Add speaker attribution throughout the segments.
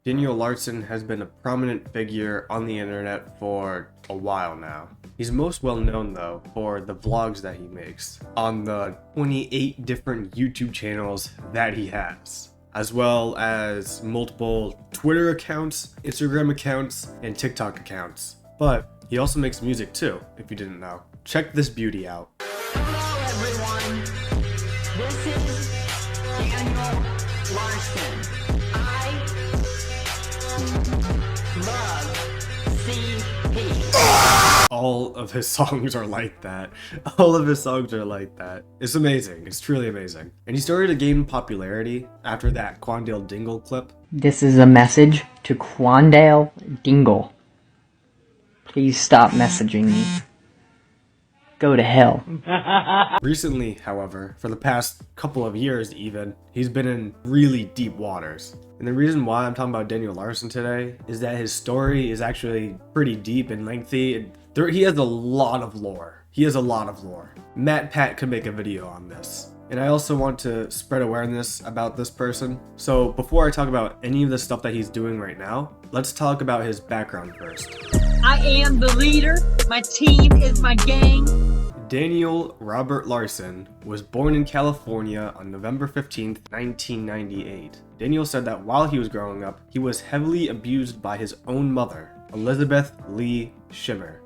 Speaker 1: Daniel Larson has been a prominent figure on the internet for a while now. He's most well known though for the vlogs that he makes on the 28 different YouTube channels that he has, as well as multiple Twitter accounts, Instagram accounts, and TikTok accounts. But he also makes music too, if you didn't know. Check this beauty out.
Speaker 2: Hello everyone, this is Daniel Larson. I love CP.
Speaker 1: All of his songs are like that. All of his songs are like that. It's amazing. It's truly amazing. And he started to gain popularity after that Quandale Dingle clip.
Speaker 3: This is a message to Quandale Dingle. Please stop messaging me. Go to hell.
Speaker 1: Recently, however, for the past couple of years even, he's been in really deep waters. And the reason why I'm talking about Daniel Larson today is that his story is actually pretty deep and lengthy. He has a lot of lore. Matt Pat could make a video on this. And I also want to spread awareness about this person. So before I talk about any of the stuff that he's doing right now, let's talk about his background first.
Speaker 4: I am the leader. My team is my gang.
Speaker 1: Daniel Robert Larson was born in California on November 15th, 1998. Daniel said that while he was growing up, he was heavily abused by his own mother, Elizabeth Lee Schimmer,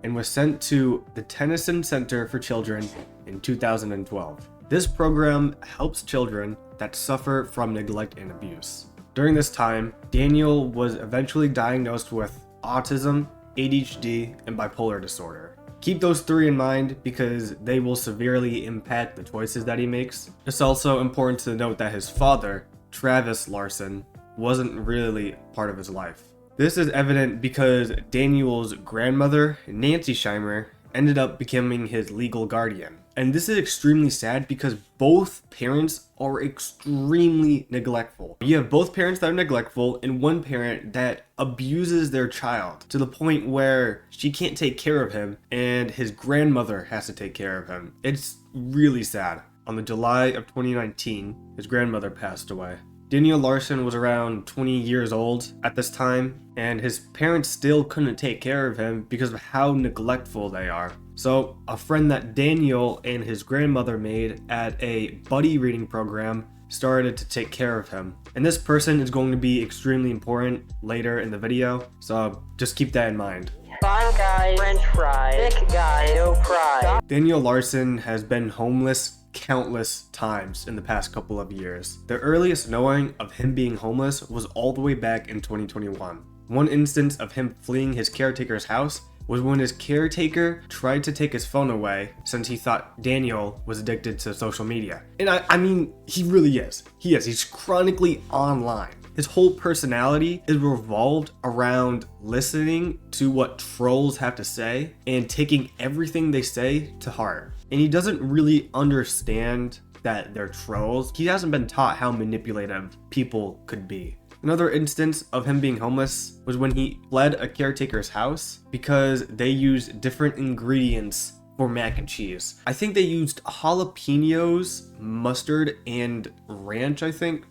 Speaker 1: and was sent to the Tennyson Center for Children in 2012. This program helps children that suffer from neglect and abuse. During this time, Daniel was eventually diagnosed with autism, ADHD, and bipolar disorder. Keep those three in mind because they will severely impact the choices that he makes. It's also important to note that his father, Travis Larson, wasn't really part of his life. This is evident because Daniel's grandmother, Nancy Schimmer, ended up becoming his legal guardian. And this is extremely sad because both parents are extremely neglectful. You have both parents that are neglectful and one parent that abuses their child to the point where she can't take care of him and his grandmother has to take care of him. It's really sad. On the July of 2019, his grandmother passed away. Daniel Larson was around 20 years old at this time, and his parents still couldn't take care of him because of how neglectful they are. So, a friend that Daniel and his grandmother made at a buddy reading program started to take care of him. And this person is going to be extremely important later in the video, so just keep that in mind.
Speaker 2: Fun guy, french fries. Thick guy, no pride.
Speaker 1: Daniel Larson has been homeless countless times in the past couple of years. The earliest knowing of him being homeless was all the way back in 2021. One instance of him fleeing his caretaker's house was when his caretaker tried to take his phone away since he thought Daniel was addicted to social media. And I mean, he really is. He's chronically online. His whole personality is revolved around listening to what trolls have to say and taking everything they say to heart. And he doesn't really understand that they're trolls. He hasn't been taught how manipulative people could be. Another instance of him being homeless was when he fled a caretaker's house because they used different ingredients for mac and cheese. I think they used jalapenos, mustard, and ranch,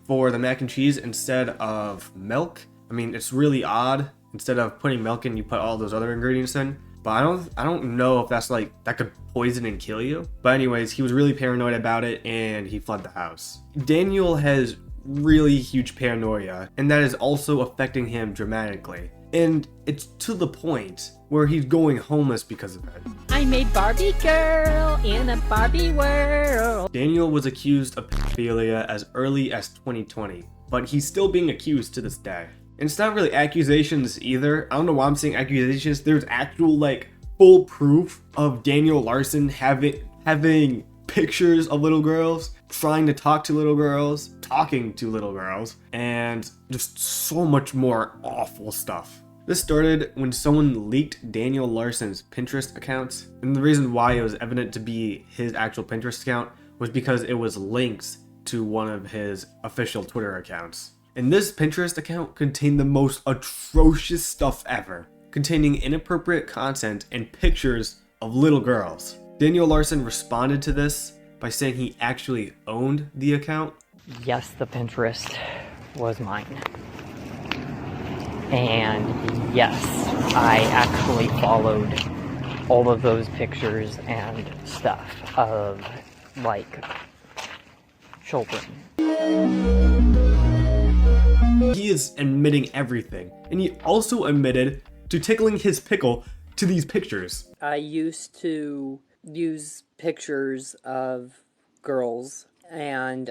Speaker 1: for the mac and cheese instead of milk. I mean, it's really odd. Instead of putting milk in, you put all those other ingredients in. But I don't know if that's that could poison and kill you. But anyways, he was really paranoid about it and he fled the house. Daniel has really huge paranoia, and that is also affecting him dramatically. And it's to the point where he's going homeless because of it.
Speaker 4: I'm a Barbie girl in a Barbie world.
Speaker 1: Daniel was accused of philia as early as 2020, but he's still being accused to this day. And it's not really accusations either. I don't know why I'm saying accusations. There's actual full proof of Daniel Larson having pictures of little girls, trying to talk to little girls, talking to little girls, and just so much more awful stuff. This started when someone leaked Daniel Larson's Pinterest accounts, and the reason why it was evident to be his actual Pinterest account was because it was links to one of his official Twitter accounts. And this Pinterest account contained the most atrocious stuff ever, containing inappropriate content and pictures of little girls. Daniel Larson responded to this by saying he actually owned the account.
Speaker 3: Yes, the Pinterest was mine. And yes, I actually followed all of those pictures and stuff of, like, children.
Speaker 1: He is admitting everything, and he also admitted to tickling his pickle to these pictures.
Speaker 3: I used to use pictures of girls and,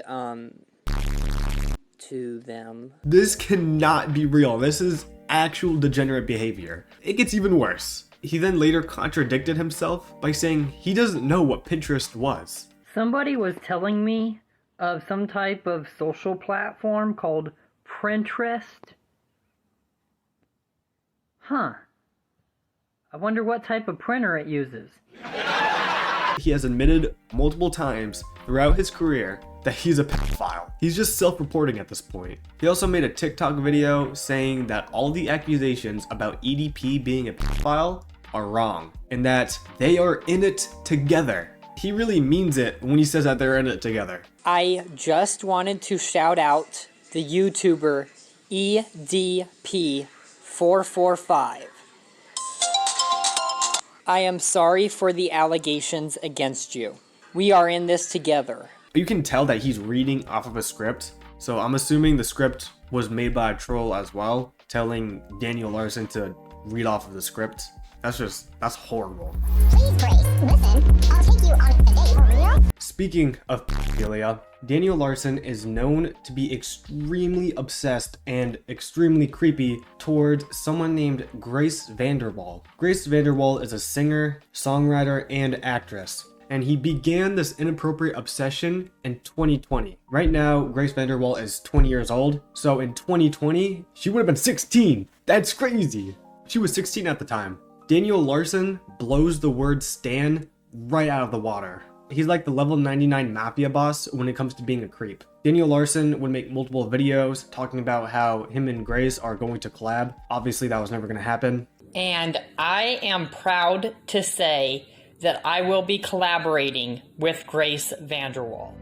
Speaker 3: to them.
Speaker 1: This cannot be real. This is actual degenerate behavior. It gets even worse. He then later contradicted himself by saying he doesn't know what Pinterest was.
Speaker 3: Somebody was telling me of some type of social platform called Pinterest. Huh. I wonder what type of printer it uses.
Speaker 1: He has admitted multiple times throughout his career that he's a pedophile. He's just self-reporting at this point. He also made a TikTok video saying that all the accusations about EDP being a pedophile are wrong and that they are in it together. He really means it when he says that they're in it together.
Speaker 3: I just wanted to shout out the YouTuber EDP445. I am sorry for the allegations against you. We are in this together.
Speaker 1: You can tell that he's reading off of a script, so I'm assuming the script was made by a troll as well, telling Daniel Larson to read off of the script. That's horrible.
Speaker 5: Please, Grace, listen. I'll take you on a date. For real?
Speaker 1: Speaking of philia, Daniel Larson is known to be extremely obsessed and extremely creepy towards someone named Grace VanderWaal. Grace VanderWaal is a singer, songwriter, and actress, and he began this inappropriate obsession in 2020. Right now, Grace VanderWaal is 20 years old, so in 2020, she would have been 16. That's crazy. She was 16 at the time. Daniel Larson blows the word stan right out of the water. He's like the level 99 mafia boss when it comes to being a creep. Daniel Larson would make multiple videos talking about how him and Grace are going to collab. Obviously, that was never going to happen.
Speaker 6: And I am proud to say that I will be collaborating with Grace VanderWaal.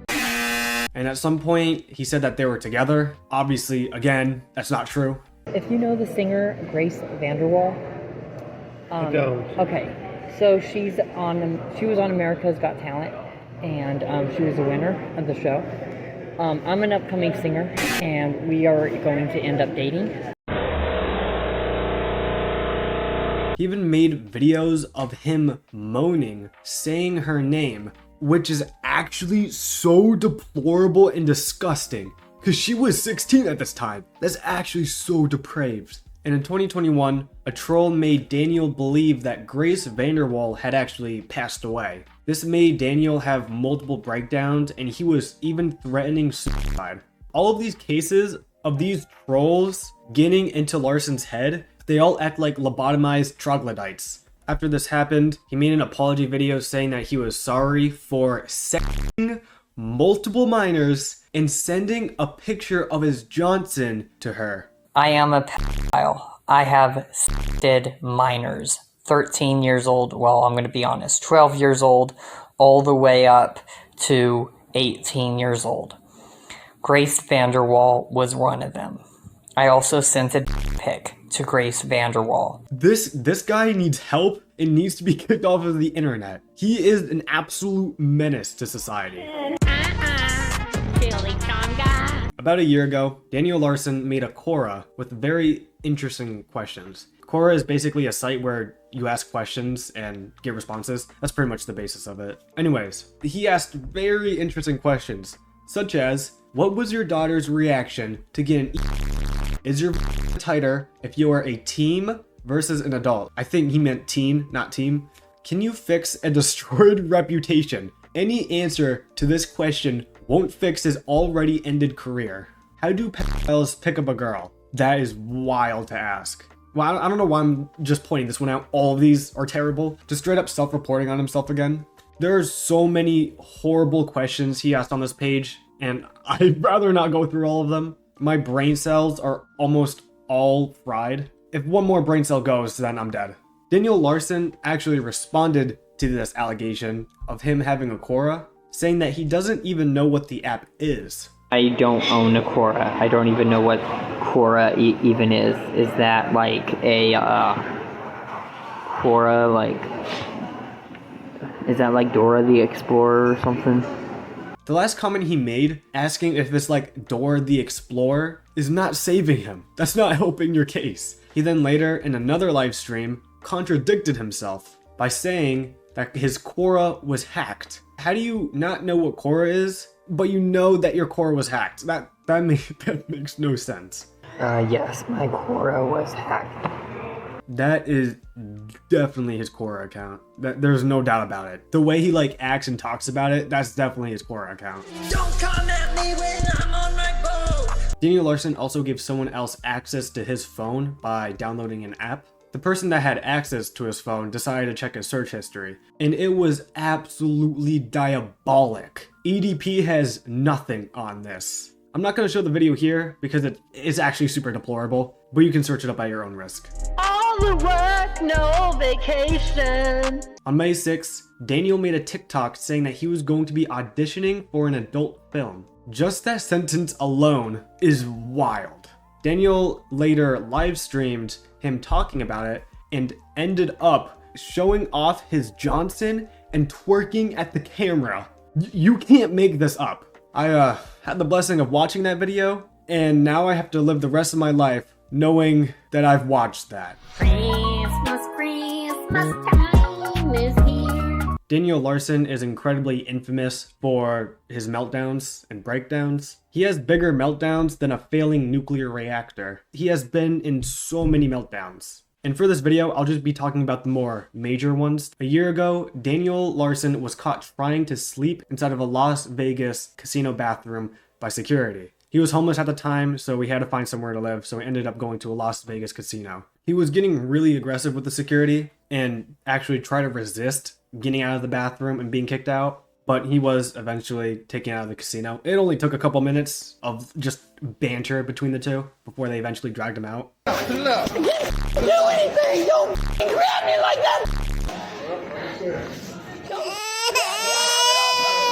Speaker 1: And at some point, he said that they were together. Obviously, again, that's not true.
Speaker 3: If you know the singer Grace VanderWaal,
Speaker 7: I don't.
Speaker 3: Okay, so she was on America's Got Talent, and she was a winner of the show. I'm an upcoming singer, and we are going to end up dating.
Speaker 1: He even made videos of him moaning, saying her name, which is actually so deplorable and disgusting, because she was 16 at this time. That's actually so depraved. And in 2021, a troll made Daniel believe that Grace VanderWaal had actually passed away. This made Daniel have multiple breakdowns, and he was even threatening suicide. All of these cases of these trolls getting into Larson's head, they all act like lobotomized troglodytes. After this happened, he made an apology video saying that he was sorry for sexting multiple minors and sending a picture of his Johnson to her.
Speaker 6: I am a pedophile. I have sexted minors. 13 years old, well, I'm going to be honest, 12 years old, all the way up to 18 years old. Grace VanderWaal was one of them. I also sent a pic to Grace VanderWaal.
Speaker 1: This guy needs help and needs to be kicked off of the internet. He is an absolute menace to society.
Speaker 4: Billy Tonga.
Speaker 1: About a year ago, Daniel Larson made a Quora with very interesting questions. Quora is basically a site where you ask questions and get responses. That's pretty much the basis of it. Anyways, he asked very interesting questions, such as, what was your daughter's reaction to getting Is your tighter if you are a teen versus an adult? I think he meant teen, not team. Can you fix a destroyed reputation? Any answer to this question won't fix his already ended career. How do pedophiles pick up a girl? That is wild to ask. Well, I don't know why I'm just pointing this one out. All of these are terrible. Just straight up self-reporting on himself again. There's so many horrible questions he asked on this page, and I'd rather not go through all of them. My brain cells are almost all fried. If one more brain cell goes, then I'm dead. Daniel Larson actually responded to this allegation of him having a Quora, saying that he doesn't even know what the app is.
Speaker 6: I don't own a Quora. I don't even know what Quora even is. Is that like a Quora, like, is that like Dora the Explorer or something?
Speaker 1: The last comment he made, asking if it's like Dora the Explorer, is not saving him. That's not helping your case. He then later, in another live stream, contradicted himself by saying that his Quora was hacked. How do you not know what Quora is, but you know that your Quora was hacked? That makes no sense.
Speaker 6: Yes, my Quora was hacked.
Speaker 1: That is definitely his Quora account. There's no doubt about it. The way he like acts and talks about it, that's definitely his Quora account.
Speaker 8: Don't come at me when I'm on my boat.
Speaker 1: Daniel Larson also gave someone else access to his phone by downloading an app. The person that had access to his phone decided to check his search history, and it was absolutely diabolic. EDP has nothing on this. I'm not going to show the video here because it is actually super deplorable, but you can search it up at your own risk.
Speaker 2: All the work, no vacation.
Speaker 1: On May 6th, Daniel made a TikTok saying that he was going to be auditioning for an adult film. Just that sentence alone is wild. Daniel later live streamed him talking about it and ended up showing off his Johnson and twerking at the camera. You can't make this up. I had the blessing of watching that video, and now I have to live the rest of my life knowing that I've watched that.
Speaker 4: Christmas, Christmas time is here.
Speaker 1: Daniel Larson is incredibly infamous for his meltdowns and breakdowns. He has bigger meltdowns than a failing nuclear reactor. He has been in so many meltdowns. And for this video, I'll just be talking about the more major ones. A year ago, Daniel Larson was caught trying to sleep inside of a Las Vegas casino bathroom by security. He was homeless at the time, so he had to find somewhere to live, so he ended up going to a Las Vegas casino. He was getting really aggressive with the security and actually tried to resist getting out of the bathroom and being kicked out, but he was eventually taken out of the casino. It only took a couple minutes of just banter between the two before they eventually dragged him out.
Speaker 8: Look. Do anything. Don't grab me like that.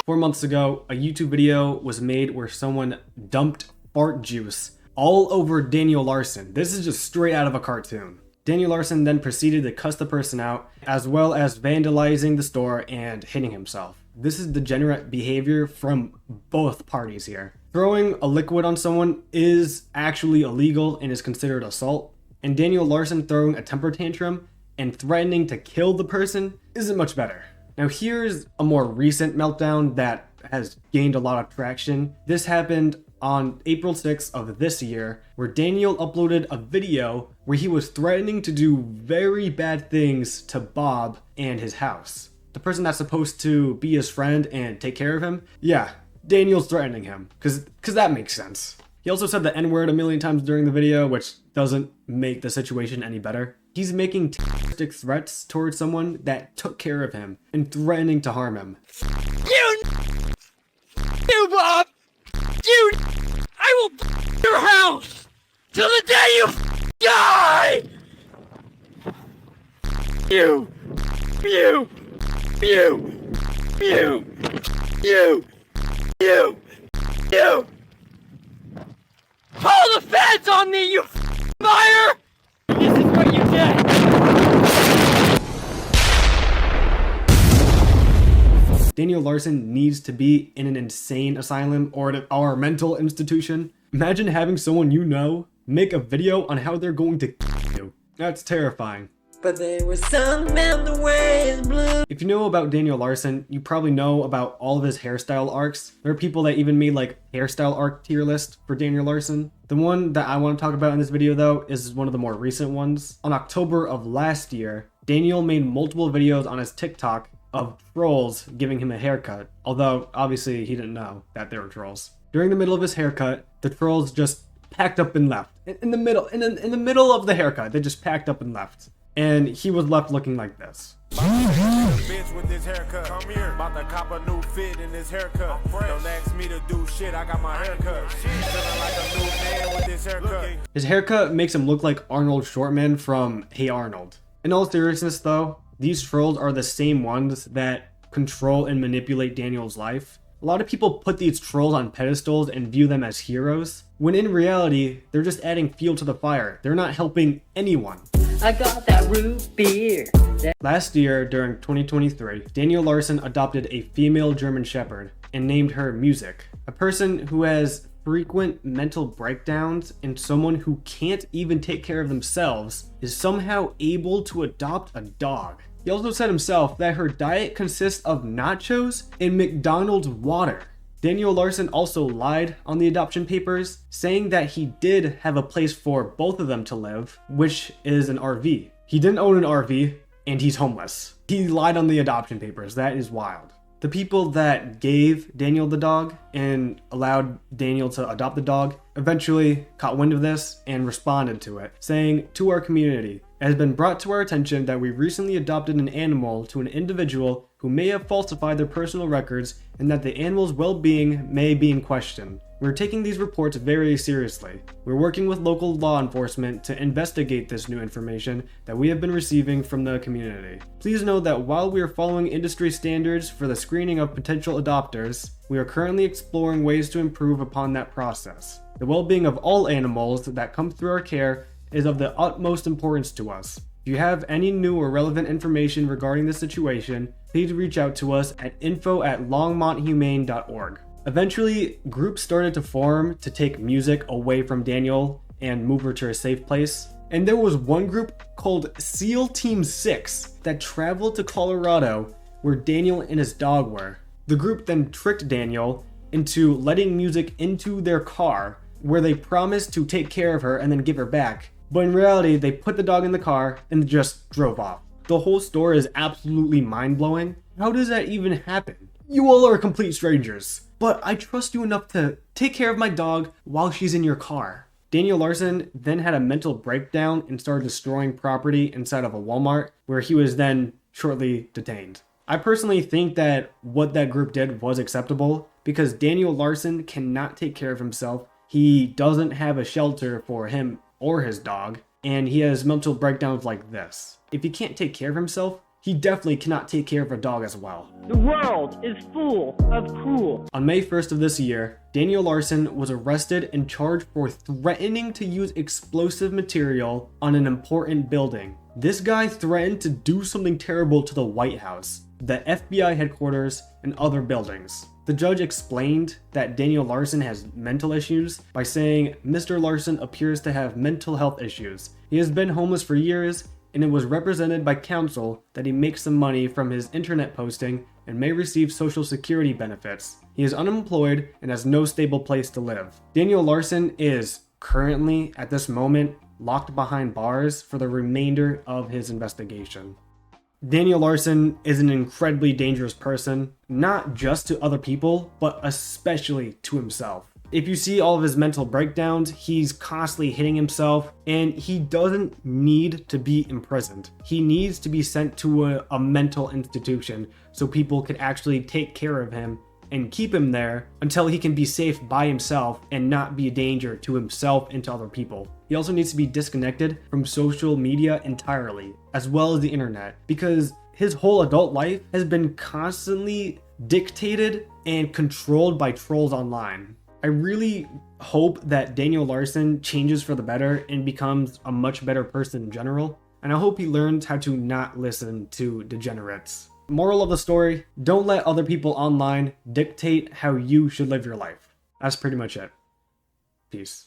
Speaker 1: 4 months ago, a YouTube video was made where someone dumped fart juice all over Daniel Larson. This is just straight out of a cartoon. Daniel Larson then proceeded to cuss the person out, as well as vandalizing the store and hitting himself. This is degenerate behavior from both parties here. Throwing a liquid on someone is actually illegal and is considered assault, and Daniel Larson throwing a temper tantrum and threatening to kill the person isn't much better. Now here's a more recent meltdown that has gained a lot of traction. This happened on April 6th of this year, where Daniel uploaded a video where he was threatening to do very bad things to Bob and his house. The person that's supposed to be his friend and take care of him, yeah, Daniel's threatening him, because that makes sense. He also said the N-word a million times during the video, which doesn't make the situation any better. He's making terroristic threats towards someone that took care of him and threatening to harm him.
Speaker 8: You, Bob. You. I will your house till the day you die. You. Call the feds on me, you liar! This is what you get!
Speaker 1: Daniel Larson needs to be in an insane asylum or a mental institution. Imagine having someone you know make a video on how they're going to kill you. That's terrifying.
Speaker 8: But there was something in the way it's blue.
Speaker 1: If you know about Daniel Larson, you probably know about all of his hairstyle arcs. There are people that even made like hairstyle arc tier list for Daniel Larson. The one that I want to talk about in this video though is one of the more recent ones. On October of last year, Daniel made multiple videos on his TikTok of trolls giving him a haircut. Although obviously he didn't know that they were trolls. During the middle of his haircut, the trolls just packed up and left. In the middle of the haircut, they just packed up and left. And he was left looking like this.
Speaker 9: Bitch with this haircut. Come here. About to cop a new fit in this haircut. Don't ask me to do shit. I got my haircut. Feeling like a new man with this haircut.
Speaker 1: His haircut makes him look like Arnold Shortman from Hey Arnold. In all seriousness though, these trolls are the same ones that control and manipulate Daniel's life. A lot of people put these trolls on pedestals and view them as heroes, when in reality, they're just adding fuel to the fire. They're not helping anyone.
Speaker 3: I got that root beer.
Speaker 1: Last year, during 2023, Daniel Larson adopted a female German Shepherd and named her Music, a person who has frequent mental breakdowns and someone who can't even take care of themselves is somehow able to adopt a dog. He also said himself that her diet consists of nachos and McDonald's water. Daniel Larson also lied on the adoption papers, saying that he did have a place for both of them to live, which is an RV. He didn't own an RV, and he's homeless. He lied on the adoption papers. That is wild. The people that gave Daniel the dog and allowed Daniel to adopt the dog eventually caught wind of this and responded to it, saying, "To our community, it has been brought to our attention that we recently adopted an animal to an individual who may have falsified their personal records and that the animal's well-being may be in question. We're taking these reports very seriously. We're working with local law enforcement to investigate this new information that we have been receiving from the community. Please know that while we are following industry standards for the screening of potential adopters, we are currently exploring ways to improve upon that process. The well-being of all animals that come through our care is of the utmost importance to us. If you have any new or relevant information regarding this situation, please reach out to us at info@longmonthumane.org. Eventually, groups started to form to take Music away from Daniel and move her to a safe place. And there was one group called SEAL Team 6 that traveled to Colorado where Daniel and his dog were. The group then tricked Daniel into letting Music into their car where they promised to take care of her and then give her back. But in reality, they put the dog in the car and just drove off. The whole story is absolutely mind-blowing. How does that even happen? You all are complete strangers, but I trust you enough to take care of my dog while she's in your car. Daniel Larson then had a mental breakdown and started destroying property inside of a Walmart, where he was then shortly detained. I personally think that what that group did was acceptable because Daniel Larson cannot take care of himself. He doesn't have a shelter for him or his dog, and he has mental breakdowns like this. If he can't take care of himself, he definitely cannot take care of a dog as well.
Speaker 3: The world is full of cruel.
Speaker 1: On May 1st of this year, Daniel Larson was arrested and charged for threatening to use explosive material on an important building. This guy threatened to do something terrible to the White House, the FBI headquarters, and other buildings. The judge explained that Daniel Larson has mental issues by saying Mr. Larson appears to have mental health issues. He has been homeless for years, and it was represented by counsel that he makes some money from his internet posting and may receive social security benefits. He is unemployed and has no stable place to live. Daniel Larson is currently, at this moment, locked behind bars for the remainder of his investigation. Daniel Larson is an incredibly dangerous person, not just to other people, but especially to himself. If you see all of his mental breakdowns, he's constantly hitting himself, and he doesn't need to be imprisoned. He needs to be sent to a mental institution so people can actually take care of him and keep him there until he can be safe by himself and not be a danger to himself and to other people. He also needs to be disconnected from social media entirely, as well as the internet, because his whole adult life has been constantly dictated and controlled by trolls online. I really hope that Daniel Larson changes for the better and becomes a much better person in general, and I hope he learns how to not listen to degenerates. Moral of the story, don't let other people online dictate how you should live your life. That's pretty much it. Peace.